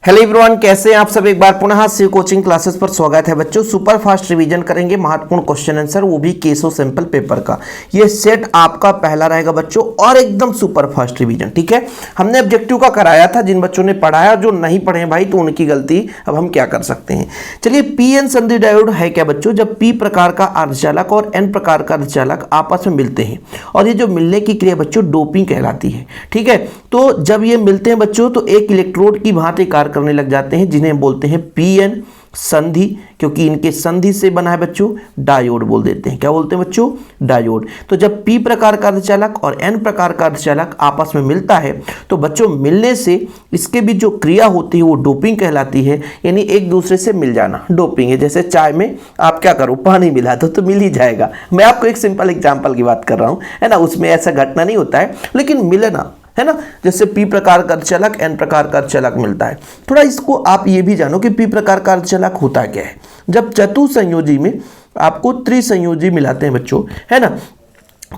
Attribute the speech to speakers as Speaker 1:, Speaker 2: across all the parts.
Speaker 1: Hello everyone, कैसे हैं आप सब। एक बार पुनः शिव कोचिंग क्लासेस पर स्वागत है बच्चों। सुपर फास्ट रिवीजन करेंगे महत्वपूर्ण क्वेश्चन आंसर, वो भी केसो सिंपल पेपर का। ये सेट आपका पहला रहेगा बच्चों और एकदम सुपर फास्ट रिवीजन। ठीक है, हमने ऑब्जेक्टिव का कराया था, जिन बच्चों ने पढ़ाया, जो नहीं पढ़े भाई तो उनकी गलती। अब हम क्या कर सकते हैं, चलिए। पी एन संधि डायोड है क्या बच्चों? जब पी प्रकार का अर्धचालक और एन प्रकार का अर्धचालक आपस में मिलते हैं, और ये जो मिलने की क्रिया बच्चों डोपिंग कहलाती है। ठीक है, तो जब ये मिलते हैं बच्चों तो एक इलेक्ट्रोड की भांति कार्य करने लग जाते हैं, जिन्हें बोलते हैं पीएन संधि, क्योंकि इनके संधि से बना है बच्चों डायोड बोल देते हैं। क्या बोलते हैं बच्चों? डायोड। तो जब पी प्रकार का अर्धचालक और एन प्रकार का अर्धचालक आपस में मिलता है तो बच्चों मिलने से इसके बीच जो क्रिया होती है वो डोपिंग कहलाती है, यानी एक दूसरे से मिल जाना डोपिंग है। जैसे चाय में आप क्या करो, पानी मिला दो तो मिल ही जाएगा। मैं आपको एक सिंपल एग्जाम्पल की बात कर रहा हूँ, है ना, उसमें ऐसा घटना नहीं होता है, लेकिन मिलना है ना। जैसे पी प्रकार का अर्धचालक एन प्रकार का अर्धचालक मिलता है। थोड़ा इसको आप ये भी जानो कि पी प्रकार का अर्धचालक होता क्या है। जब चतुसंयोजी में आपको त्रिसंयोजी मिलाते हैं बच्चों, है ना,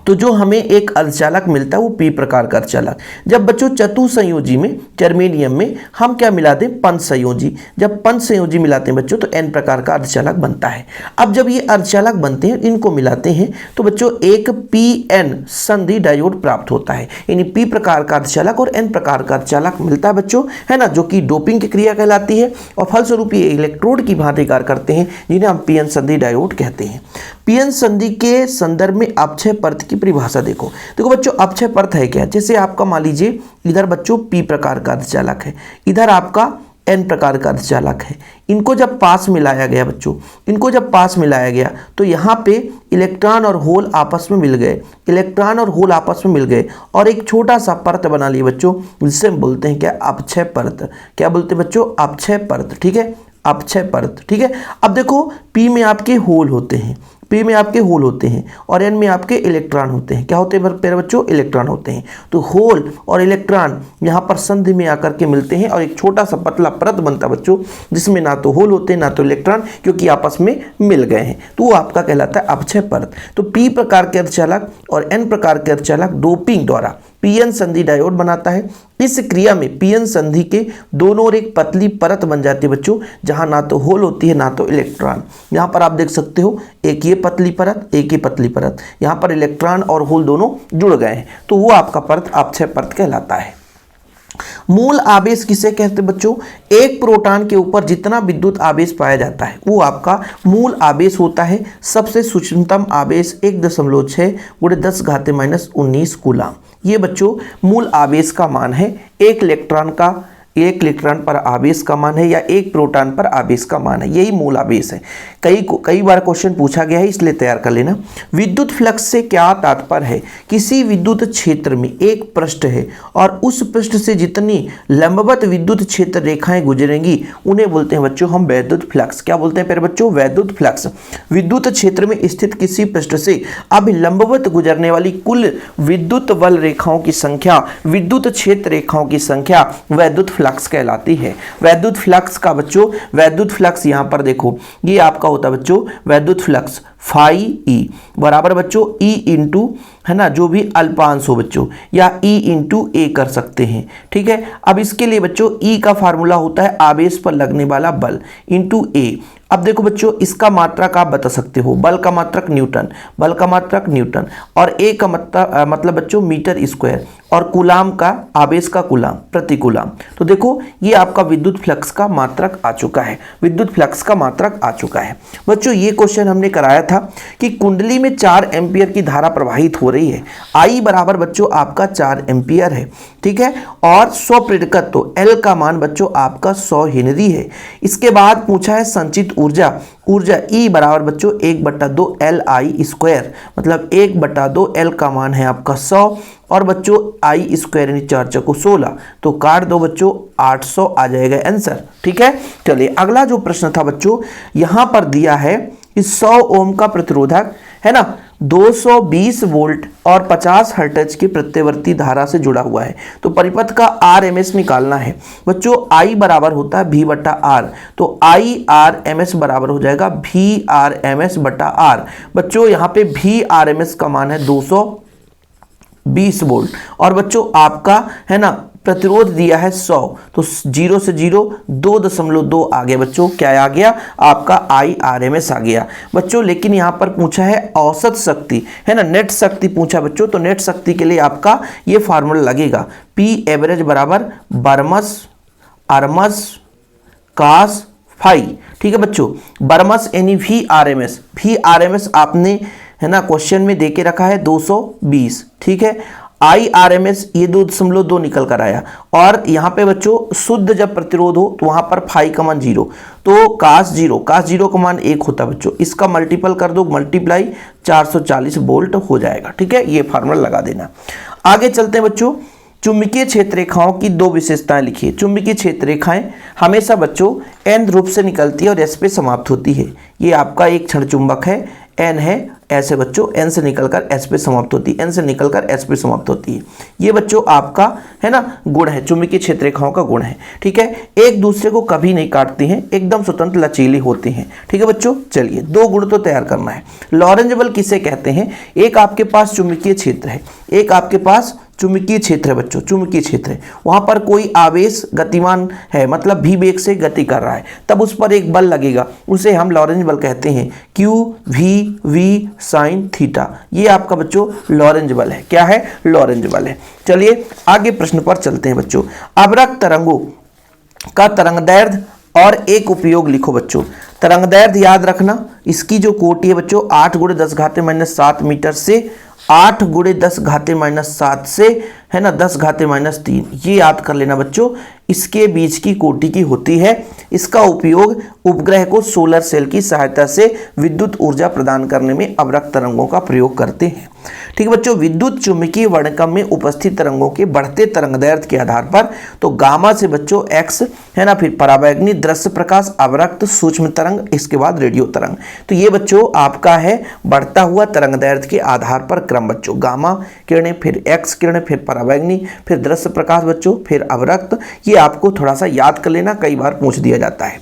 Speaker 1: तो जो हमें एक अर्धचालक मिलता है वो पी प्रकार का अर्धचालक। जब बच्चों चतुसंयोजी में जर्मेनियम में हम क्या मिलाते हैं? पंचसंयोजी। जब पंचसंयोजी मिलाते हैं बच्चों तो एन प्रकार का अर्धचालक बनता है। अब जब ये अर्धचालक बनते हैं, इनको मिलाते हैं तो बच्चों एक पी एन संधि डायोड प्राप्त होता है, यानी पी प्रकार का अर्धचालक और एन प्रकार का अर्धचालक मिलता है बच्चों, है ना, जो कि डोपिंग की क्रिया कहलाती है। और फलस्वरूप ये इलेक्ट्रोड की भांति कार्य करते हैं, जिन्हें हम पी एन संधि डायोड कहते हैं। पी एन संधि के संदर्भ में अपक्षय परत की परिभाषा देखो बच्चों। अपक्षय परत है क्या? जैसे आपका मान लीजिए इधर बच्चों पी प्रकार का अर्धचालक है, इधर आपका एन प्रकार का अर्धचालक है। इनको जब पास मिलाया गया बच्चों, इनको जब पास मिलाया गया तो यहाँ पे इलेक्ट्रॉन और होल आपस में मिल गए, इलेक्ट्रॉन और होल आपस में मिल गए और एक छोटा सा परत बना लिए बच्चों, जिससे हम बोलते हैं क्या? अपक्षय परत। क्या बोलते हैं बच्चों? अपक्षय परत। ठीक है, अपक्षय परत। ठीक है, अब देखो पी में आपके होल होते हैं, पी में आपके होल होते हैं और एन में आपके इलेक्ट्रॉन होते हैं। क्या होते हैं मेरे बच्चों? इलेक्ट्रॉन होते हैं। तो होल और इलेक्ट्रॉन यहाँ पर संधि में आकर के मिलते हैं और एक छोटा सा पतला परत बनता है बच्चों, जिसमें ना तो होल होते हैं ना तो इलेक्ट्रॉन, क्योंकि आपस में मिल गए हैं। तो वो आपका कहलाता है अपक्षय परत। तो पी प्रकार के अर्धचालक और एन प्रकार के अर्धचालक डोपिंग द्वारा पीएन संधि डायोड बनाता है। इस क्रिया में पीएन संधि के दोनों ओर एक पतली परत बन जाती है बच्चों, जहां ना तो होल होती है ना तो इलेक्ट्रॉन। यहां पर आप देख सकते हो एक ये पतली परत, एक ये पतली परत, यहां पर इलेक्ट्रॉन और होल दोनों जुड़ गए हैं, तो वो आपका परत अपक्षय परत कहलाता है। मूल आवेश किसे कहते हैं बच्चों? एक प्रोटॉन के ऊपर जितना विद्युत आवेश पाया जाता है वो आपका मूल आवेश होता है। सबसे सूक्ष्मतम आवेश 1.6 × 10⁻⁻19 कूलम। ये बच्चों मूल आवेश का मान है। एक इलेक्ट्रॉन पर आवेश का मान है या एक प्रोटॉन पर आवेश का मान है, यही मूल आवेश है। कई बार क्वेश्चन पूछा गया है, इसलिए तैयार कर लेना। विद्युत फ्लक्स से क्या तात्पर्य है? किसी विद्युत क्षेत्र में एक पृष्ठ है और उस पृष्ठ से जितनी लंबवत विद्युत क्षेत्र रेखाएं गुजरेंगी उन्हें बोलते हैं बच्चों हम वैद्युत फ्लक्स। क्या बोलते हैं प्यारे बच्चों? वैद्युत फ्लक्स। विद्युत क्षेत्र में स्थित किसी पृष्ठ से अभिलंबवत गुजरने वाली कुल विद्युत बल रेखाओं की संख्या, विद्युत क्षेत्र रेखाओं की संख्या वैद्युत फ्लक्स कहलाती है। वैद्युत फ्लक्स का बच्चों, वैद्युत फ्लक्स यहां पर देखो, ये आपका होता है बच्चों वैद्युत फ्लक्स फाई ई बराबर बच्चों ई इंटू, है ना, जो भी अल्पांश हो बच्चों, या ई इंटू ए कर सकते हैं। ठीक है, अब इसके लिए बच्चों ई का फार्मूला होता है आवेश पर लगने वाला बल इंटू ए। अब देखो बच्चों इसका मात्रक आप बता सकते हो, बल का मात्रक न्यूटन, बल का मात्रक न्यूटन, और ए का मतलब बच्चों मीटर स्क्वायर, और कूलाम का आवेश का कूलाम प्रति कूलाम। तो देखो ये आपका विद्युत फ्लक्स का मात्रक आ चुका है, विद्युत फ्लक्स का मात्रक आ चुका है बच्चों। ये क्वेश्चन हमने कराया था कि कुंडली में 4 एम्पियर की धारा प्रवाहित हो रही है। आई बराबर बच्चों आपका 4 एम्पियर है। ठीक है, और 100 प्रेरकत्व एल का मान बच्चों आपका 100 हेनरी है। इसके बाद पूछा है संचित ऊर्जा, ऊर्जा E बराबर बच्चों 1/2 LI², मतलब 1/2 L का मान है आपका 100 और बच्चों I² यानी 4 चौको 16, तो काट दो बच्चों 800 आ जाएगा आंसर। ठीक है, चलिए अगला जो प्रश्न था बच्चों, यहां पर दिया है कि 100 ओम का प्रतिरोधक, है ना, 220 वोल्ट और 50 हर्ट्ज की प्रत्यवर्ती धारा से जुड़ा हुआ है। तो परिपथ का RMS निकालना है बच्चों। I बराबर होता है V/R, तो IRMS बराबर हो जाएगा VRMS/R। बच्चों यहाँ पे VRMS का मान है 220 वोल्ट और बच्चों आपका, है ना, प्रतिरोध दिया है 100, तो 0 से 0 2.2 आ गया बच्चों। क्या आ गया? आपका IRMS आ गया बच्चों। लेकिन यहाँ पर पूछा है औसत शक्ति, है ना, नेट शक्ति पूछा बच्चों। तो नेट शक्ति के लिए आपका ये फार्मूला लगेगा, P एवरेज बराबर बर्मस आरमस कास फाई। ठीक है बच्चों, बर्मस यानी VRMS आपने, है ना, क्वेश्चन में देके रखा है 220। ठीक है, IRMS ये 2.2 निकल कर आया। और यहाँ पे बच्चों शुद्ध जब प्रतिरोध हो तो वहाँ पर फाई का मान 0, तो कास 0 का मान 1 होता है बच्चों। इसका मल्टीपल कर दो, मल्टीप्लाई 440 वोल्ट हो जाएगा। ठीक है, ये फार्मूला लगा देना। आगे चलते हैं बच्चों। चुंबकीय क्षेत्र रेखाओं की 2 विशेषताएं लिखिए। चुंबकीय क्षेत्र रेखाएं हमेशा बच्चों n ध्रुव से निकलती है और s पे समाप्त होती है। ये आपका एक क्षण चुंबक है, n है, ऐसे बच्चों n से निकलकर s पे समाप्त होती है, n से निकलकर s पे समाप्त होती है। ये बच्चों आपका, है ना, गुण है, चुंबकीय क्षेत्र रेखाओं का गुण है। ठीक है, एक दूसरे को कभी नहीं काटती हैं, एकदम स्वतंत्र लचीली होती हैं। ठीक है बच्चों, चलिए 2 गुण तो तैयार करना है। लॉरेंज बल किसे कहते हैं? एक आपके पास चुंबकीय क्षेत्र है, एक आपके पास चुंबकीय क्षेत्र है बच्चों, चुंबकीय क्षेत्र है, वहां पर कोई आवेश गतिमान है, मतलब v वेग से गति कर रहा है, तब उस पर एक बल लगेगा, उसे हम लॉरेंज बल कहते हैं, QV साइन थीटा। ये आपका बच्चों लॉरेंज बल है। क्या है? लॉरेंज बल है। चलिए आगे प्रश्न पर चलते हैं बच्चों। अवरक्त तरंगों का तरंगदैर्घ्य और एक उपयोग लिखो बच्चों। तरंगदैर्घ्य याद रखना, इसकी जो कोटि है बच्चों 8 × 10⁻⁷ मीटर से 8 × 10⁻⁷ से, है ना, 10⁻³ ये याद कर लेना बच्चों। इसके बीच की कोटि की होती है। इसका उपयोग उपग्रह को सोलर सेल की सहायता से विद्युत ऊर्जा प्रदान करने में अवरक्त तरंगों का प्रयोग करते हैं। ठीक है बच्चों, विद्युत चुंबकीय वर्णक्रम में उपस्थित तरंगों के बढ़ते तरंगदैर्घ्य के आधार पर, तो गामा से बच्चों x, है ना, फिर पराबैंगनी, दृश्य प्रकाश, अवरक्त, सूक्ष्म तरंग, इसके बाद रेडियो तरंग। तो ये बच्चों आपका है बढ़ता हुआ तरंगदैर्घ्य के आधार पर क्रम बच्चों, गामा किरणें, फिर x किरणें, फिर पराबैंगनी, फिर दृश्य प्रकाश बच्चों, फिर अवरक्त। ये आपको थोड़ा सा याद कर लेना, कई बार पूछ दिया जाता है।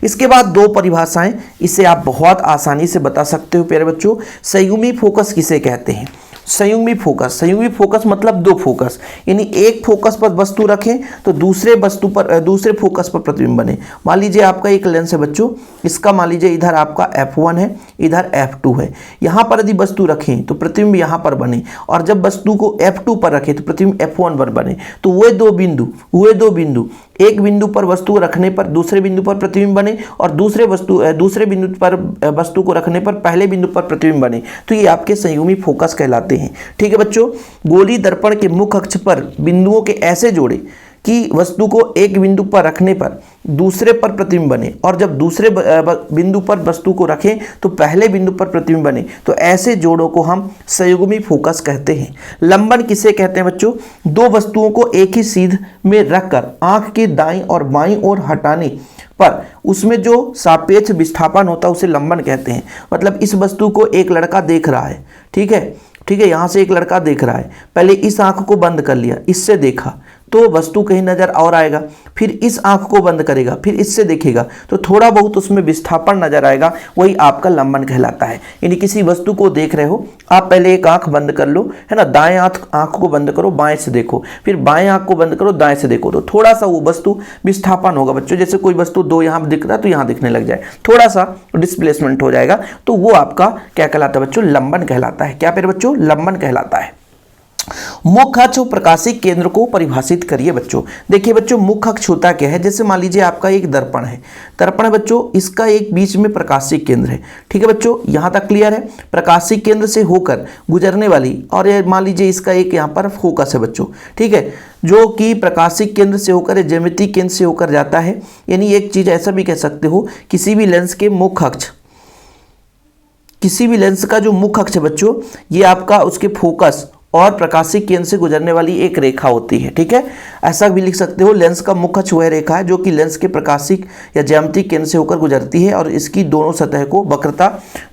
Speaker 1: इसके बाद 2 परिभाषाएं, इसे आप बहुत आसानी से बता सकते हो प्यारे बच्चों। संयुग्मी फोकस किसे कहते हैं? संयुग्मी फोकस मतलब 2 फोकस, यानी एक फोकस पर वस्तु रखें तो दूसरे फोकस पर प्रतिबिंब बने। मान लीजिए आपका एक लेंस है बच्चों, इसका मान लीजिए इधर आपका F1 है, इधर F2 है। यहाँ पर यदि वस्तु रखें तो प्रतिबिंब यहाँ पर बने, और जब वस्तु को F2 पर रखें तो प्रतिबिंब F1 पर बने। तो हुए दो बिंदु, एक बिंदु पर वस्तु रखने पर दूसरे बिंदु पर प्रतिबिंब बने, और दूसरे बिंदु पर वस्तु को रखने पर पहले बिंदु पर प्रतिबिंब बने। तो ये आपके संयुग्मी फोकस कहलाते हैं। ठीक है बच्चों, गोलीय दर्पण के मुख्य अक्ष पर बिंदुओं के ऐसे जोड़े कि वस्तु को एक बिंदु पर रखने पर दूसरे पर प्रतिबिंब बने, और जब दूसरे बिंदु पर वस्तु को रखें तो पहले बिंदु पर प्रतिबिंब बने, तो ऐसे जोड़ों को हम संयुग्मी फोकस कहते हैं। लंबन किसे कहते हैं बच्चों? 2 वस्तुओं को एक ही सीध में रखकर आंख के दाईं और बाईं ओर हटाने पर उसमें जो सापेक्ष विस्थापन होता है उसे लंबन कहते हैं। मतलब इस वस्तु को एक लड़का देख रहा है, ठीक है, यहाँ से एक लड़का देख रहा है, पहले इस आंख को बंद कर लिया, इससे देखा तो वस्तु कहीं नजर और आएगा, फिर इस आंख को बंद करेगा, फिर इससे देखेगा तो थोड़ा बहुत उसमें विस्थापन नजर आएगा, वही आपका लंबन कहलाता है। यानी किसी वस्तु को देख रहे हो आप, पहले एक आंख बंद कर लो, है ना, दाएं आंख को बंद करो, बाएं से देखो, फिर बाएं आंख को बंद करो, दाएं से देखो, तो थोड़ा सा वो वस्तु विस्थापन होगा बच्चों। जैसे कोई वस्तु 2 यहाँ दिख रहा है तो यहाँ दिखने लग जाए, थोड़ा सा डिस्प्लेसमेंट हो जाएगा, तो वो आपका क्या कहलाता है बच्चों? लंबन कहलाता है। क्या फिर बच्चों? लंबन कहलाता है। मुख्य अक्ष और प्रकाशिक केंद्र को परिभाषित करिए बच्चों। देखिए बच्चों, मुख्य अक्ष होता क्या है? जैसे मान लीजिए आपका एक दर्पण है, बच्चों, इसका एक बीच में प्रकाशिक केंद्र है। ठीक है बच्चों, यहाँ तक क्लियर है? प्रकाशिक केंद्र से होकर गुजरने वाली, और ये मान लीजिए इसका एक यहाँ पर फोकस है बच्चों, ठीक है, जो कि प्रकाशिक केंद्र से होकर ज्यामितीय केंद्र से होकर जाता है। यानी एक चीज ऐसा भी कह सकते हो, किसी भी लेंस के मुख्य अक्ष, किसी भी लेंस का जो मुख्य अक्ष है बच्चों, ये आपका उसके फोकस और प्रकाशिक केंद्र से गुजरने वाली एक रेखा होती है। ठीक है, ऐसा भी लिख सकते हो, लेंस का मुख्य अक्ष वह रेखा है जो कि लेंस के प्रकाशिक या ज्यामितीय केंद्र से होकर गुजरती है और इसकी दोनों सतह को वक्रता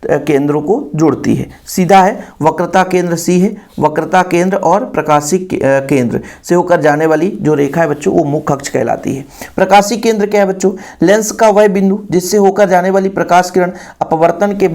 Speaker 1: केंद्रों को जोड़ती है। सीधा है, वक्रता केंद्र सी है, वक्रता केंद्र और प्रकाशिक केंद्र से होकर जाने वाली जो रेखा है बच्चों, वो मुख्य अक्ष कहलाती है। प्रकाशिक केंद्र क्या है बच्चों? लेंस का वह बिंदु जिससे होकर जाने वाली प्रकाश किरण अपवर्तन के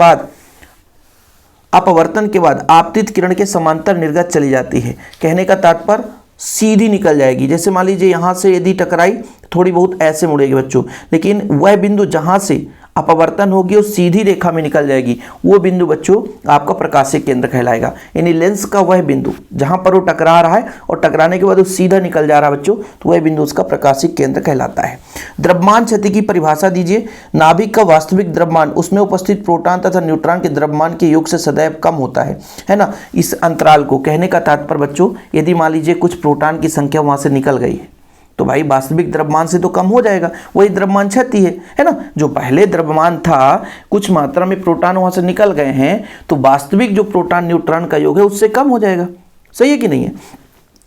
Speaker 1: बाद आपतित किरण के समांतर निर्गत चली जाती है। कहने का तात्पर्य सीधी निकल जाएगी। जैसे मान लीजिए यहाँ से यदि टकराई थोड़ी बहुत ऐसे मुड़ेगी बच्चों, लेकिन वह बिंदु जहाँ से अपवर्तन होगी और सीधी रेखा में निकल जाएगी, वो बिंदु बच्चों आपका प्रकाशीय केंद्र कहलाएगा। यानी लेंस का वह बिंदु जहां पर वो टकरा रहा है और टकराने के बाद वो सीधा निकल जा रहा है बच्चों, तो वह बिंदु उसका प्रकाशीय केंद्र कहलाता है। द्रव्यमान क्षति की परिभाषा दीजिए। नाभिक का वास्तविक द्रव्यमान उसमें उपस्थित प्रोटॉन तथा न्यूट्रॉन के द्रव्यमान के योग से सदैव कम होता है ना। इस अंतराल को कहने का तात्पर्य बच्चों, यदि मान लीजिए कुछ प्रोटॉन की संख्या वहां से निकल गई है तो भाई वास्तविक द्रव्यमान से तो कम हो जाएगा, वही द्रव्यमान क्षति है ना। जो पहले द्रव्यमान था, कुछ मात्रा में प्रोटॉन वहां से निकल गए हैं, तो वास्तविक जो प्रोटॉन न्यूट्रॉन का योग है उससे कम हो जाएगा। सही है कि नहीं है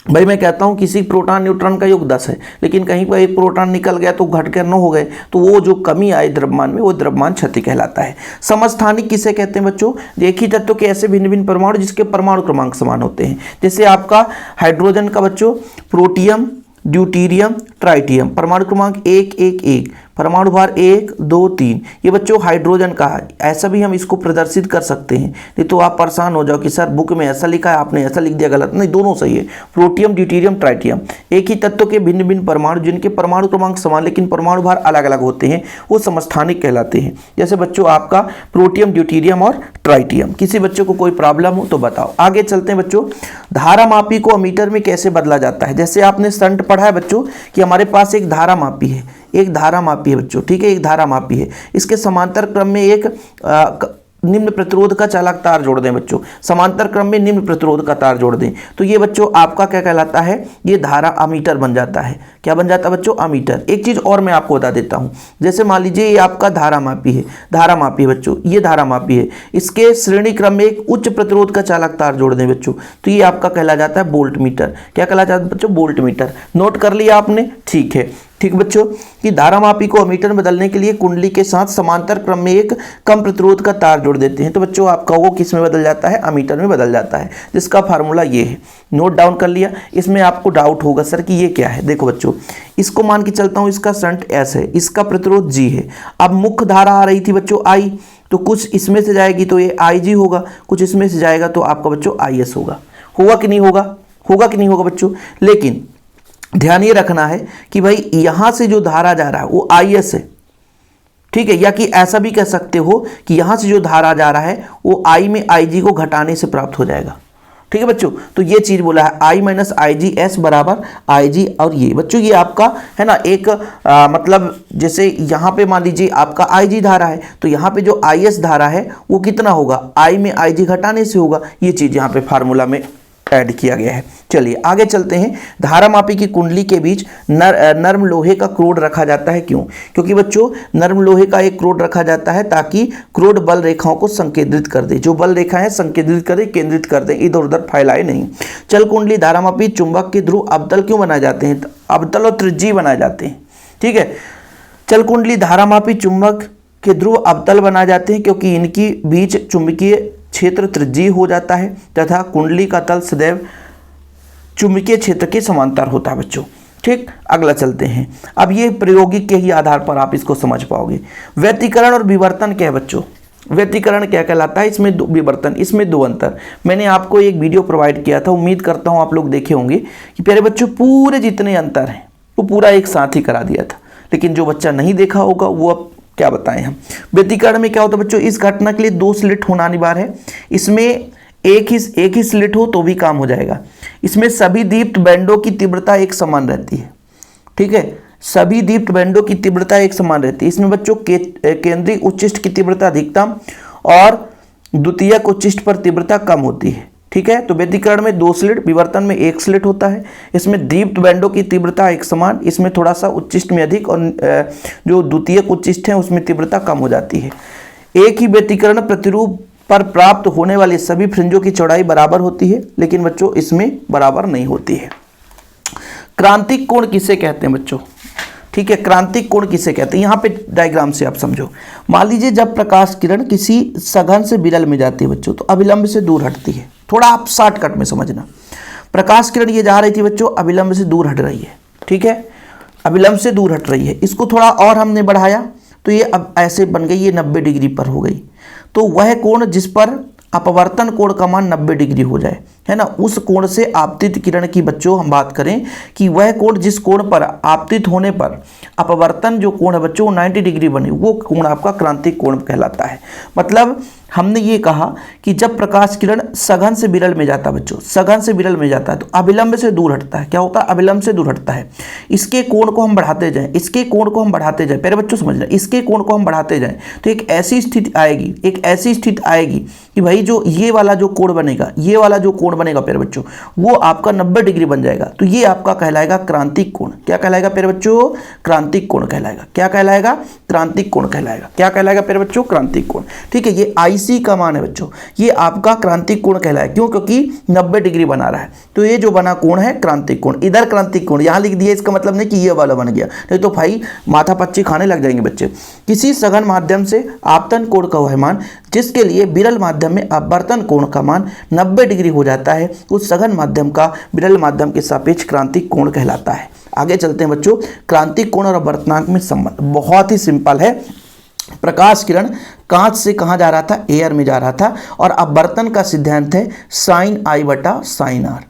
Speaker 1: भाई? मैं कहता हूं किसी प्रोटॉन न्यूट्रॉन का योग 10 है, लेकिन कहीं पर एक प्रोटॉन निकल गया तो घट कर 9 हो गए, तो वो जो कमी आई द्रव्यमान में वो द्रव्यमान क्षति कहलाता है। समस्थानिक किसे कहते हैं बच्चों? एक ही तत्व के ऐसे भिन्न भिन्न परमाणु जिसके परमाणु क्रमांक समान होते हैं। जैसे आपका हाइड्रोजन का बच्चों प्रोटियम, ड्यूटीरियम, ट्राइटियम, परमाणु क्रमांक 1 1 1, परमाणु भार 1 2 3, ये बच्चों हाइड्रोजन का है। ऐसा भी हम इसको प्रदर्शित कर सकते हैं, नहीं तो आप परेशान हो जाओ कि सर बुक में ऐसा लिखा है आपने ऐसा लिख दिया, गलत नहीं, दोनों सही है। प्रोटियम, ड्यूटीरियम, ट्राइटियम, एक ही तत्व के भिन्न भिन्न परमाणु जिनके परमाणु क्रमांक समान लेकिन परमाणु भार अलग अलग होते हैं, वो समस्थानिक कहलाते हैं। जैसे बच्चों आपका प्रोटियम, ड्यूटीरियम और ट्राइटियम। किसी बच्चों को कोई प्रॉब्लम हो तो बताओ। आगे चलते हैं बच्चों। धारामापी को अमीटर में कैसे बदला जाता है? जैसे आपने स्टंट पढ़ा है बच्चों कि हमारे पास एक धारामापी है, एक धारामापी है बच्चों, ठीक है, एक धारामापी है। इसके समांतर क्रम में एक निम्न प्रतिरोध का चालक तार जोड़ दें बच्चों, समांतर क्रम में निम्न प्रतिरोध का तार जोड़ दें, तो ये बच्चों आपका क्या कहलाता है? ये धारा अमीटर बन जाता है। क्या बन जाता है बच्चों? अमीटर। एक चीज और मैं आपको बता देता हूं, जैसे मान लीजिए ये आपका धारामापी है, धारामापी है बच्चों, ये धारामापी है, इसके श्रेणी क्रम में एक उच्च प्रतिरोध का चालक तार जोड़ दें बच्चों, तो ये आपका कहला जाता है वोल्ट मीटर। क्या कहला जाता है बच्चों? Volt meter. नोट कर लिया आपने? ठीक है, ठीक बच्चों, कि धारामापी को अमीटर में बदलने के लिए कुंडली के साथ समांतर क्रम में एक कम प्रतिरोध का तार जोड़ देते हैं, तो बच्चों आपका वो किस में बदल जाता है? अमीटर में बदल जाता है, जिसका फार्मूला ये है। नोट डाउन कर लिया? इसमें आपको डाउट होगा सर कि ये क्या है। देखो बच्चों, इसको मान के चलता हूं इसका शंट S है, इसका प्रतिरोध G है। अब मुख्य धारा आ रही थी बच्चों I, तो कुछ इसमें से जाएगी तो ये IG होगा, कुछ इसमें से जाएगा तो आपका बच्चों IS होगा। होगा कि नहीं होगा? होगा कि नहीं होगा बच्चों? लेकिन ध्यान ये रखना है कि भाई यहां से जो धारा जा रहा है वो IS है, ठीक है, या कि ऐसा भी कह सकते हो कि यहां से जो धारा जा रहा है वो I में IG को घटाने से प्राप्त हो जाएगा। ठीक है बच्चों, तो ये चीज बोला है I माइनस IGS बराबर IG। और ये बच्चों ये आपका है ना एक मतलब जैसे यहाँ पे मान लीजिए आपका IG धारा है, तो यहाँ पे जो IS धारा है वो कितना होगा? I में IG घटाने से होगा। ये चीज यहाँ पे फार्मूला में ऐड किया गया है। चलिए आगे चलते हैं। धारामापी की कुंडली के बीच नर्म लोहे का क्रोड रखा जाता है। क्यों? क्योंकि बच्चों नर्म लोहे का एक क्रोड रखा जाता है ताकि क्रोड बल रेखाओं को संकेंद्रित कर दे, जो बल रेखाएं संकेंद्रित कर दे, केंद्रित कर दे, इधर उधर फैलाए नहीं। चल कुंडली धारामापी चुंबक के ध्रुव अवतल क्यों बनाए जाते हैं? अवतल और त्रिज्यीय बनाए जाते हैं। ठीक है, चल कुंडली धारामापी चुंबक के ध्रुव अवतल बनाए जाते हैं क्योंकि इनकी बीच चुंबकीय क्षेत्र त्रिज्यीय हो जाता है तथा कुंडली का तल सदैव चुंबकीय क्षेत्र के समांतर होता है बच्चों। ठीक, अगला चलते हैं। अब ये प्रायोगिक के ही आधार पर आप इसको समझ पाओगे। व्यतिकरण और विवर्तन क्या है बच्चों? व्यतिकरण क्या कहलाता है? इसमें विवर्तन, इसमें दो अंतर। मैंने आपको एक वीडियो प्रोवाइड किया था, उम्मीद करता हूँ आप लोग देखे होंगे कि प्यारे बच्चों पूरे जितने अंतर हैं वो पूरा एक साथ ही करा दिया था, लेकिन जो बच्चा नहीं देखा होगा वो अब क्या बताएं हम। व्यतिकरण में क्या होता है बच्चों? इस घटना के लिए 2 स्लिट होना अनिवार्य है। इसमें एक ही स्लिट हो तो भी काम हो जाएगा। इसमें सभी दीप्त बैंडों की तीव्रता एक समान रहती है। ठीक है, सभी दीप्त बैंडों की तीव्रता एक समान रहती है। इसमें बच्चों केंद्रीय उच्चिष्ट की तीव्रता अधिकतम और द्वितीयक उच्चिष्ट पर तीव्रता कम होती है। ठीक है, तो व्यतिकरण में 2 स्लिट, विवर्तन में 1 स्लिट होता है। इसमें दीप्त बैंडों की तीव्रता एक समान, इसमें थोड़ा सा उच्चिष्ट में अधिक और जो द्वितीयक उच्चिष्ट है उसमें तीव्रता कम हो जाती है। एक ही व्यतिकरण प्रतिरूप पर प्राप्त होने वाली सभी फ्रिंजों की चौड़ाई बराबर होती है, लेकिन बच्चों इसमें बराबर नहीं होती है। क्रांतिक कोण किसे कहते हैं बच्चों? ठीक है, क्रांतिक कोण किसे कहते हैं? यहाँ पे डायग्राम से आप समझो। मान लीजिए जब प्रकाश किरण किसी सघन से विरल में जाती है बच्चों तो अभिलंब से दूर हटती है। थोड़ा आप शॉर्टकट में समझना। प्रकाश किरण ये जा रही थी बच्चों, अभिलंब से दूर हट रही है। ठीक है, अभिलंब से दूर हट रही है। इसको थोड़ा और हमने बढ़ाया तो ये अब ऐसे बन गई, ये 90 डिग्री पर हो गई। तो वह कोण जिस पर अपवर्तन कोण का मान 90 डिग्री हो जाए है ना, उस कोण से आपतित किरण की बच्चों हम बात करें कि वह कोण जिस कोण पर आपतित होने पर अपवर्तन जो कोण है बच्चों 90 डिग्री बने, वो कोण आपका क्रांतिक कोण कहलाता है। मतलब हमने ये कहा कि जब प्रकाश किरण सघन से विरल में जाता है बच्चों, सघन से विरल में जाता है तो अभिलंब से दूर हटता है। क्या होता है? अभिलंब से दूर हटता है। इसके कोण को हम बढ़ाते जाएं, इसके कोण को हम बढ़ाते जाएं, पहले बच्चों समझना, इसके कोण को हम बढ़ाते जाएं तो एक ऐसी स्थिति आएगी, एक ऐसी स्थिति आएगी कि भाई जो ये वाला जो कोण बनेगा, ये वाला जो कोण बनेगा प्यारे बच्चों, वो आपका 90 डिग्री बन जाएगा। तो ये आपका कहलाएगा क्रांतिक कोण। क्या कहलाएगा प्यारे बच्चों? क्रांतिक कोण कहलाएगा। क्या कहलाएगा? क्रांतिक कोण कहलाएगा। क्या कहलाएगा प्यारे बच्चों? क्रांतिक कोण। ठीक है, ये IC का मान है बच्चों, ये आपका क्रांतिक कोण कहलाएगा। क्यों? क्योंकि 90 डिग्री बना रहा है, तो ये जो बना कोण है क्रांतिक कोण। इधर क्रांतिक कोण यहाँ लिख दिया, इसका मतलब नहीं कि ये वाला बन गया, नहीं तो भाई माथा पच्ची खाने लग जाएंगे बच्चे। किसी सघन माध्यम से आपतन कोण का वह मान जिसके लिए विरल माध्यम में अपवर्तन कोण का मान 90 डिग्री हो जाता है, उस सघन माध्यम का विरल माध्यम के सापेक्ष क्रांतिक कोण कहलाता है। आगे चलते हैं बच्चों। क्रांतिक कोण और अपवर्तनांक में संबंध बहुत ही सिंपल है। प्रकाश किरण कांच से कहाँ जा रहा था? एयर में जा रहा था, और अपवर्तन का सिद्धांत है sin I बटा sin R।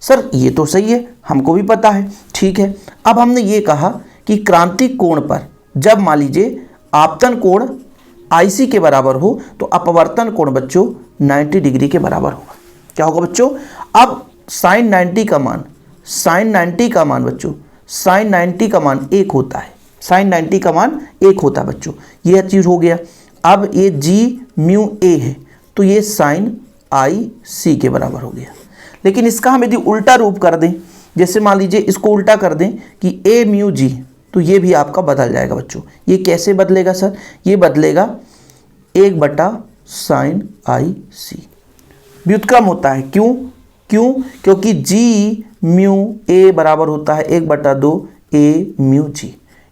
Speaker 1: सर ये तो सही है, हमको भी पता है, ठीक है। अब हमने ये कहा कि क्रांतिक कोण पर जब मान लीजिए आपतन कोण IC के बराबर हो तो अपवर्तन कोण बच्चों 90 डिग्री के बराबर होगा। क्या होगा बच्चों? अब sin 90 का मान, sin 90 का मान बच्चों, sin 90 का मान 1 होता है, sin 90 का मान 1 होता है बच्चों। यह चीज़ हो गया। अब ये G म्यू A है तो ये sin IC के बराबर हो गया। लेकिन इसका हम यदि उल्टा रूप कर दें, जैसे मान लीजिए इसको उल्टा कर दें कि A म्यू G, तो ये भी आपका बदल जाएगा बच्चों। ये कैसे बदलेगा सर? ये बदलेगा 1 बटा sin IC। व्युत्क्रम होता है। क्यों? क्योंकि G म्यू A बराबर होता है 1 बटा 2 A म्यू G,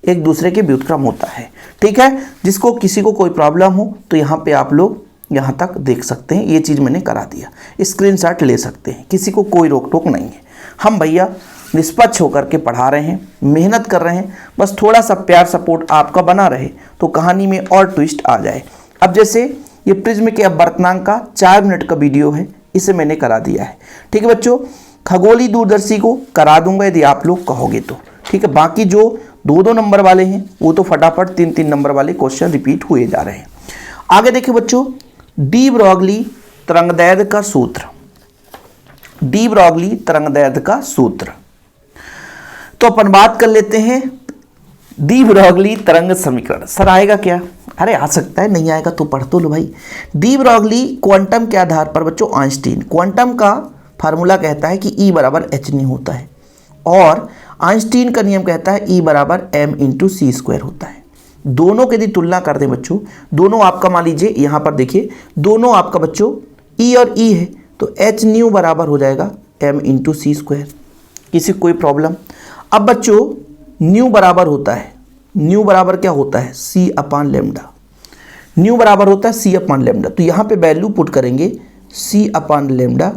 Speaker 1: एक दूसरे के व्युत्क्रम होता है। ठीक है, जिसको किसी को कोई प्रॉब्लम हो तो यहाँ पे आप लोग यहाँ तक देख सकते हैं। ये चीज़ मैंने करा दिया, स्क्रीनशॉट ले सकते हैं, किसी को कोई रोक टोक नहीं है। हम भैया निष्पक्ष होकर के पढ़ा रहे हैं, मेहनत कर रहे हैं, बस थोड़ा सा प्यार सपोर्ट आपका बना रहे तो कहानी में और ट्विस्ट आ जाए। अब जैसे ये प्रिज्म के अपवर्तनांक का 4 मिनट का वीडियो है, इसे मैंने करा दिया है। ठीक है बच्चों, खगोलीय दूरदर्शी को करा दूंगा यदि आप लोग कहोगे तो। ठीक है, बाकी जो 2-2 नंबर वाले हैं वो तो फटाफट 3-3 नंबर वाले क्वेश्चन रिपीट हुए जा रहे हैं। आगे देखिए बच्चों, डी ब्रॉगली तरंगदैर्घ्य का सूत्र, डी ब्रॉगली तरंगदैर्घ्य का सूत्र। तो अपन बात कर लेते हैं डी ब्रॉगली तरंग समीकरण। सर आएगा क्या? अरे आ सकता है, नहीं आएगा तो पढ़ तो लो भाई। डी ब्रॉगली क्वांटम के आधार पर बच्चों आइंस्टीन, क्वांटम का फार्मूला कहता है कि E बराबर h होता है, और आइंस्टीन का नियम कहता है E बराबर m/c² होता है। दोनों की यदि तुलना कर दें बच्चों, दोनों आपका मान लीजिए यहाँ पर देखिए, दोनों आपका बच्चों E और E है तो h न्यू बराबर हो जाएगा m/c²। किसी कोई प्रॉब्लम? अब बच्चों न्यू बराबर होता है, न्यू बराबर क्या होता है? c/λ। न्यू बराबर होता है c/λ, तो यहाँ पे वैल्यू पुट करेंगे c/λ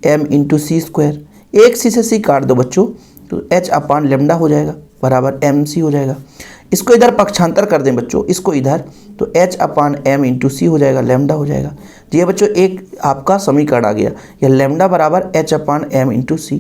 Speaker 1: m/c²। एक सी से सी काट दो बच्चों तो h/λ हो जाएगा बराबर mc हो जाएगा। इसको इधर पक्षांतर कर दें बच्चों, इसको इधर, तो h/m/c हो जाएगा, लैम्डा हो जाएगा। तो ये बच्चों एक आपका समीकरण आ गया, यह लैम्डा बराबर h/m/c।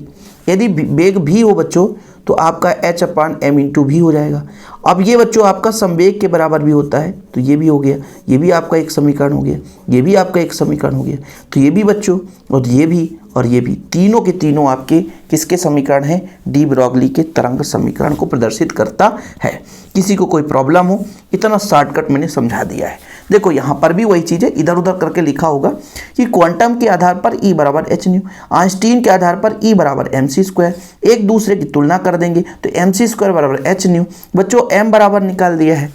Speaker 1: यदि वेग भी हो बच्चों तो आपका h/m/v हो जाएगा। अब ये बच्चों आपका संवेग के बराबर भी होता है तो ये भी हो गया, ये भी आपका एक समीकरण हो गया, ये भी आपका एक समीकरण हो गया। तो ये भी बच्चों और ये भी और ये भी, तीनों के तीनों आपके किसके समीकरण हैं? डी ब्रॉगली के तरंग समीकरण को प्रदर्शित करता है। किसी को कोई प्रॉब्लम हो, इतना शॉर्टकट मैंने समझा दिया है। देखो यहाँ पर भी वही चीज़ है, इधर उधर करके लिखा होगा कि क्वांटम के आधार पर E बराबर h, आइंस्टीन के आधार पर E बराबर mc², एक दूसरे की तुलना कर देंगे तो mc² बराबर h। बच्चों m बराबर निकाल दिया है।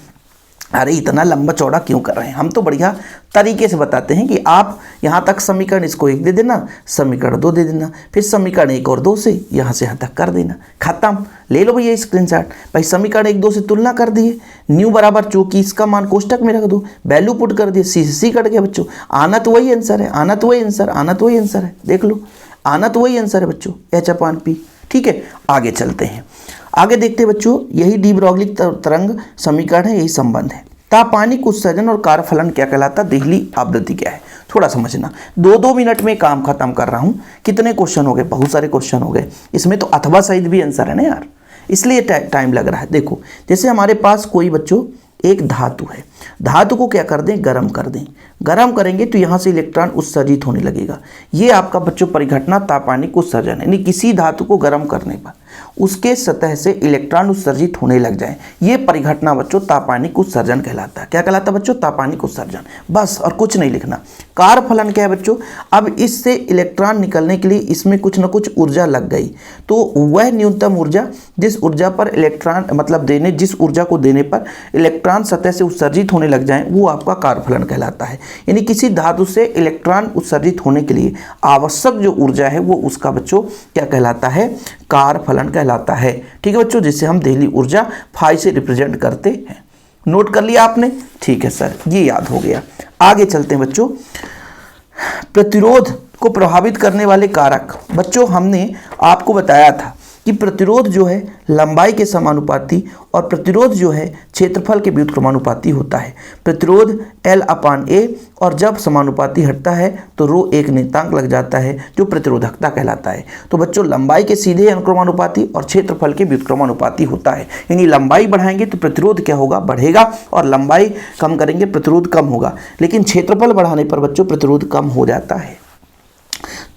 Speaker 1: अरे इतना लंबा चौड़ा क्यों कर रहे हैं? हम तो बढ़िया तरीके से बताते हैं कि आप यहाँ तक समीकरण इसको 1 दे देना, समीकरण 2 दे देना, फिर समीकरण 1 और 2 से यहाँ से यहाँ तक कर देना, खत्म। ले लो भैया स्क्रीनशॉट। भाई समीकरण 1-2 से तुलना कर दिए, न्यू बराबर चूँकि इसका मान कोष्टक में रख दो, वैल्यू पुट कर दिए, सी से सी कट गया बच्चों। आना तो वही आंसर है, आना तो वही आंसर, आना तो वही आंसर है, देख लो आना तो वही आंसर है बच्चों, h/p। ठीक है, आगे चलते हैं। आगे देखते हैं बच्चों, यही डी ब्रॉगली तरंग समीकरण है, यही संबंध है। तापानिक उत्सर्जन और कारफलन क्या कहलाता है? देहली आवृत्ति क्या है? थोड़ा समझना। 2-2 मिनट में काम खत्म कर रहा हूँ। कितने क्वेश्चन हो गए? बहुत सारे क्वेश्चन हो गए। इसमें तो अथवा सहित भी आंसर है ना यार, इसलिए टाइम लग रहा है। देखो जैसे हमारे पास कोई बच्चों एक धातु है, धातु को क्या कर दें? गर्म कर दें। गर्म करेंगे तो यहाँ से इलेक्ट्रॉन उत्सर्जित होने लगेगा। ये आपका बच्चों परिघटना तापानिक उत्सर्जन है, यानी किसी धातु को गर्म करने पर उसके सतह से इलेक्ट्रॉन उत्सर्जित होने लग जाए, ये परिघटना बच्चों तापानिक उत्सर्जन कहलाता है। क्या कहलाता है बच्चों? तापानिक उत्सर्जन। बस, और कुछ नहीं लिखना। कार्य फलन क्या है बच्चों? अब इससे इलेक्ट्रॉन निकलने के लिए इसमें कुछ ना कुछ ऊर्जा लग गई, तो वह न्यूनतम ऊर्जा जिस ऊर्जा पर इलेक्ट्रॉन मतलब जिस ऊर्जा को देने पर इलेक्ट्रॉन सतह से उत्सर्जित होने लग जाए, वो आपका कार्य फलन कहलाता है। यानी किसी धातु से इलेक्ट्रॉन उत्सर्जित होने के लिए आवश्यक जो ऊर्जा है वो उसका बच्चों क्या कहलाता है? कार्य फलन कहलाता है। ठीक है बच्चों, जिसे हम देहली ऊर्जा फाई से रिप्रेजेंट करते हैं। नोट कर लिया आपने? ठीक है सर, ये याद हो गया। आगे चलते हैं बच्चों। प्रतिरोध को प्रभावित करने वाले कारक। बच्चों हमने आपको बताया था कि प्रतिरोध जो है लंबाई के समानुपाती और प्रतिरोध जो है क्षेत्रफल के व्युत्क्रमानुपाती होता है। प्रतिरोध L/A और जब समानुपाती हटता है तो ρ एक नियतांक लग जाता है जो प्रतिरोधकता कहलाता है। तो बच्चों लंबाई के सीधे अनुक्रमानुपाती और क्षेत्रफल के व्युत्क्रमानुपाती होता है। यानी लंबाई बढ़ाएंगे तो प्रतिरोध क्या होगा? बढ़ेगा, और लंबाई कम करेंगे प्रतिरोध कम होगा। लेकिन क्षेत्रफल बढ़ाने पर बच्चों प्रतिरोध कम हो जाता है।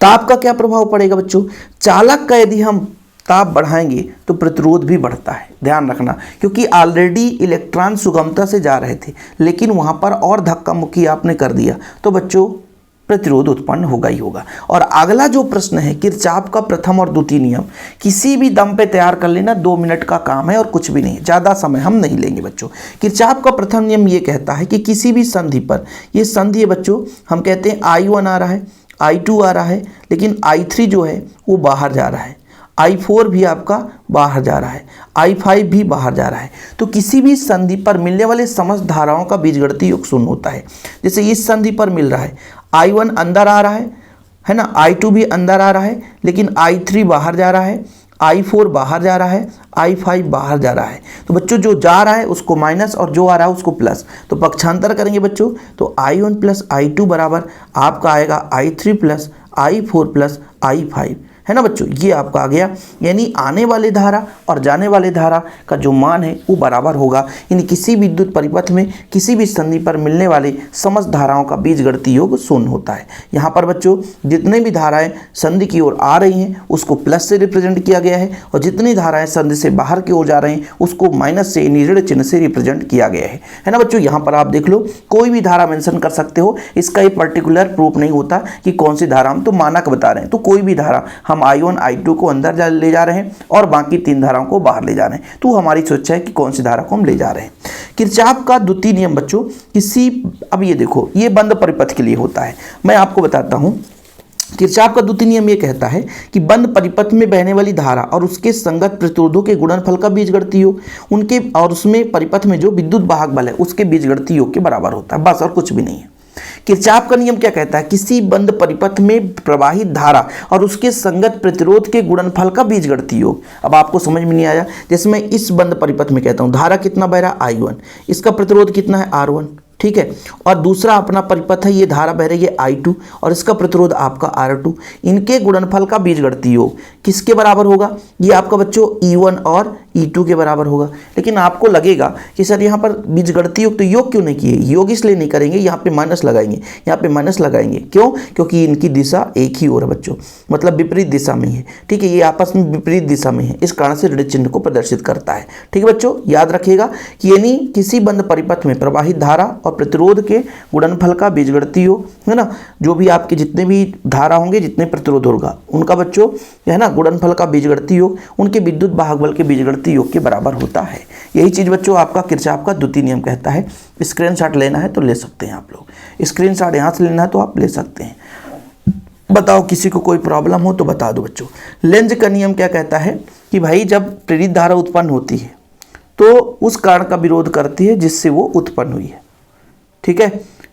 Speaker 1: ताप का क्या प्रभाव पड़ेगा बच्चों? चालक का यदि हम ताप बढ़ाएंगे तो प्रतिरोध भी बढ़ता है, ध्यान रखना, क्योंकि ऑलरेडी इलेक्ट्रॉन सुगमता से जा रहे थे, लेकिन वहाँ पर और धक्का मुक्की आपने कर दिया तो बच्चों प्रतिरोध उत्पन्न होगा ही होगा। और अगला जो प्रश्न है किरचॉफ का प्रथम और द्वितीय नियम, किसी भी दम पे तैयार कर लेना, 2 मिनट का काम है और कुछ भी नहीं, ज़्यादा समय हम नहीं लेंगे बच्चों। किरचॉफ का प्रथम नियम ये कहता है कि किसी भी संधि पर, ये संधि है बच्चों, हम कहते हैं I1 आ रहा है, I2 आ रहा है, लेकिन I3 जो है वो बाहर जा रहा है, I4 भी आपका बाहर जा रहा है, I5 भी बाहर जा रहा है। तो किसी भी संधि पर मिलने वाले समस्त धाराओं का बीजगणितीय योग शून्य होता है। जैसे इस संधि पर मिल रहा है, I1 अंदर आ रहा है ना, I2 भी अंदर आ रहा है, लेकिन I3 बाहर जा रहा है, I4 बाहर जा रहा है, I5 बाहर जा रहा है। तो बच्चों जो जा रहा है उसको माइनस और जो आ रहा है उसको प्लस, तो पक्षांतर करेंगे बच्चों तो I1 प्लस I2 बराबर आपका आएगा I3 plus I4 plus I5, है ना बच्चों। ये आपका आ गया, यानी आने वाले धारा और जाने वाले धारा का जो मान है वो बराबर होगा। यानी किसी विद्युत परिपथ में किसी भी संधि पर मिलने वाले समस्त धाराओं का बीजगणितीय योग शून्य होता है। यहाँ पर बच्चों जितने भी धाराएं संधि की ओर आ रही हैं उसको प्लस से रिप्रेजेंट किया गया है, और जितनी धाराएं संधि से बाहर की ओर जा रही हैं उसको माइनस से ऋण चिन्ह से रिप्रेजेंट किया गया है ना बच्चों। यहाँ पर आप देख लो, कोई भी धारा मेंशन कर सकते हो, इसका ये पर्टिकुलर प्रूफ नहीं होता कि कौन सी धारा, हम तो मानक बता रहे हैं। तो कोई भी धारा हम I1 I2 को अंदर ले जा रहे हैं और बाकी 3 धाराओं को बाहर ले जा रहे हैं, तो हमारी सोच है कि कौन सी धारा को हम ले जा रहे हैं। किरचॉफ का द्वितीय नियम बच्चों अब ये देखो, ये बंद परिपथ के लिए होता है, मैं आपको बताता हूं। किरचॉफ का द्वितीय नियम ये कहता है कि बंद परिपथ में बहने वाली धारा और उसके संगत प्रतिरोधों के गुणनफल का बीजगणितीय योग उनके और उसमें परिपथ में जो विद्युत वाहक बल है उसके बीजगणितीय योग के बराबर होता है, बस और कुछ भी नहीं है। किरचॉफ का नियम क्या कहता है? किसी बंद परिपथ में प्रवाहित धारा और उसके संगत प्रतिरोध के गुणनफल का बीजगणितीय योग। अब आपको समझ में नहीं आया, जैसे मैं इस बंद परिपथ में कहता हूं धारा कितना बह रहा है I1, इसका प्रतिरोध कितना है R1, ठीक है, और दूसरा अपना परिपथ है, ये धारा बह रही है I2 और इसका प्रतिरोध आपका R2, इनके गुणनफल का बीजगणितीय योग किसके बराबर होगा? ये आपका बच्चों E1 और E2 के बराबर होगा। लेकिन आपको लगेगा कि सर यहाँ पर बीजगणितीय योग तो योग क्यों नहीं किए? योग इसलिए नहीं करेंगे, यहाँ पे माइनस लगाएंगे, यहाँ पे माइनस लगाएंगे, क्यों? क्योंकि इनकी दिशा एक ही ओर है बच्चों, मतलब विपरीत दिशा में है, ठीक है, ये आपस में विपरीत दिशा में है, इस कारण से ऋण चिन्ह को प्रदर्शित करता है। ठीक है बच्चों, याद रखिएगा कि यानी किसी बंद परिपथ में प्रवाहित धारा और प्रतिरोध के गुणनफल का बीजगणितीय योग, है ना, जो भी आपके जितने भी धारा होंगे, जितने प्रतिरोध होगा, उनका बच्चों है ना गुणनफल का बीजगणितीय योग उनके विद्युत वाहक बल के बीजगणितीय योग के बराबर होता है। यही चीज बच्चों आपका किरचॉफ का द्वितीय नियम कहता है। स्क्रीनशॉट लेना है तो ले सकते हैं आप लोग, स्क्रीनशॉट यहाँ से लेना है तो आप ले सकते हैं। बताओ किसी को कोई प्रॉब्लम हो तो बता दो बच्चों। लेंज का नियम क्या कहता है कि भाई जब प्रेरित धारा उत्पन्न होती है तो उस कारण का विरोध करती है जिससे वो उत्पन्न हुई है। ठीक है,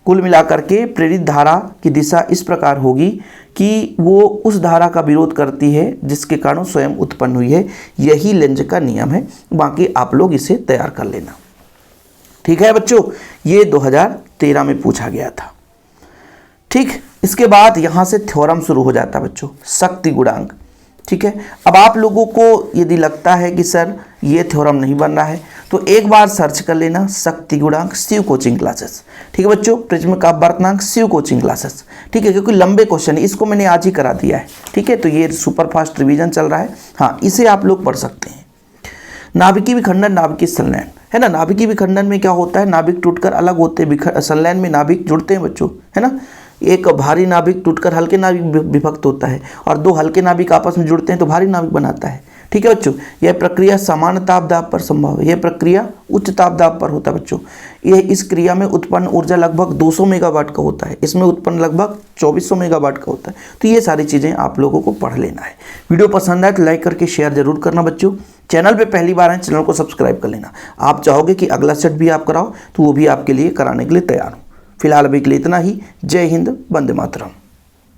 Speaker 1: कुल मिलाकर के प्रेरित धारा की दिशा इस प्रकार होगी कि वो उस धारा का विरोध करती है जिसके कारण स्वयं उत्पन्न हुई है। यही लेंज का नियम है, बाकी आप लोग इसे तैयार कर लेना। ठीक है बच्चों, ये 2013 में पूछा गया था। ठीक, इसके बाद यहाँ से थ्योरम शुरू हो जाता है बच्चों, शक्ति गुणांक। ठीक है, अब आप लोगों को यदि लगता है कि सर ये थ्योरम नहीं बन रहा है तो एक बार सर्च कर लेना शक्ति गुणांक शिव कोचिंग क्लासेस। ठीक है बच्चों, प्रिज्म का अपवर्तनांक शिव कोचिंग क्लासेस। ठीक है, क्योंकि लंबे क्वेश्चन है, इसको मैंने आज ही करा दिया है। ठीक है, तो ये सुपर फास्ट रिवीजन चल रहा है, हाँ इसे आप लोग पढ़ सकते हैं। नाभिकीय विखंडन, नाभिकीय संलयन, है ना। नाभिकीय विखंडन में क्या होता है, नाभिक टूटकर अलग होते हैं, संलयन में नाभिक जुड़ते हैं बच्चों, है ना। एक भारी नाभिक टूटकर हल्के नाभिक विभक्त होता है और दो हल्के नाभिक आपस में जुड़ते हैं तो भारी नाभिक बनाता है। ठीक है बच्चों, यह प्रक्रिया सामान्य ताप दाब पर संभव है, यह प्रक्रिया उच्च ताप दाब पर होता है बच्चों। यह इस क्रिया में उत्पन्न ऊर्जा लगभग 200 मेगावाट का होता है, इसमें उत्पन्न लगभग 2400 मेगावाट का होता है। तो ये सारी चीज़ें आप लोगों को पढ़ लेना है। वीडियो पसंद आए तो लाइक करके शेयर जरूर करना बच्चों। चैनल पे पहली बार आए, चैनल को सब्सक्राइब कर लेना। आप चाहोगे कि अगला सेट भी आप कराओ तो वो भी आपके लिए कराने के लिए तैयार हूँ। फिलहाल अभी के लिए इतना ही। जय हिंद, वंदे मातरम।